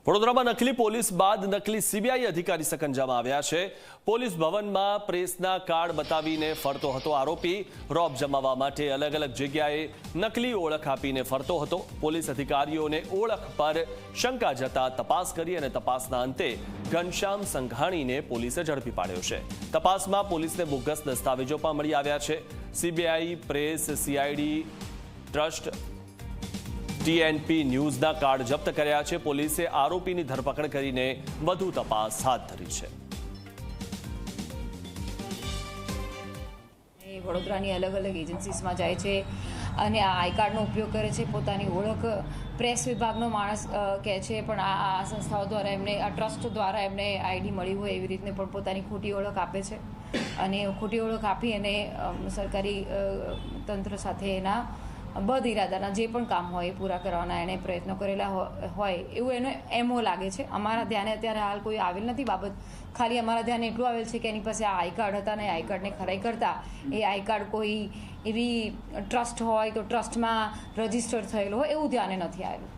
વડોદરામાં નકલી પોલીસ બાદ નકલી સીબીઆઈ અધિકારી સકંજામાં આવ્યા છે। પોલીસ ભવનમાં પ્રેસના કાર્ડ બતાવીને ફરતો હતો આરોપી। રોબ જમાવવા માટે અલગ અલગ જગ્યાએ નકલી ઓળખ આપીને ફરતો હતો। પોલીસ અધિકારીઓને ઓળખ પર શંકા જતા તપાસ કરી અને તપાસના અંતે ઘનશ્યામ સંઘાણીને પોલીસે ઝડપી પાડ્યો છે। તપાસમાં પોલીસને બોગસ દસ્તાવેજો પણ મળી આવ્યા છે। CBI, press, CID, trust, TNP ન્યૂઝના કાર્ડ જપ્ત કર્યા છે। પોલીસે આરોપીની ધરપકડ કરીને વધુ તપાસ હાથ ધરી છે। વડોદરાની અલગ અલગ એજન્સીસમાં જાય છે અને આ આઈ કાર્ડનો ઉપયોગ કરે છે। પોતાની ઓળખ પ્રેસ વિભાગનો માણસ કહે છે, પણ આ સંસ્થાઓ દ્વારા એમને, આ ટ્રસ્ટ દ્વારા એમને આઈડી મળી હોય એવી રીતને પણ પોતાની ખોટી ઓળખ આપે છે અને ખોટી ઓળખ આપી અને સરકારી તંત્ર સાથે એના બદ ઇરાદાના જે પણ કામ હોય એ પૂરા કરવાના એણે પ્રયત્નો કરેલા હોય એવું એને એમો લાગે છે। અમારા ધ્યાને અત્યારે હાલ કોઈ આવેલ નથી બાબત, ખાલી અમારા ધ્યાને એટલું આવેલ છે કે એની પાસે આ આઈ કાર્ડ હતા ને આઈ કાર્ડને ખરાઈ કરતા એ આઈ કાર્ડ કોઈ એવી ટ્રસ્ટ હોય તો ટ્રસ્ટમાં રજીસ્ટર થયેલો હોય એવું ધ્યાને નથી આવેલું।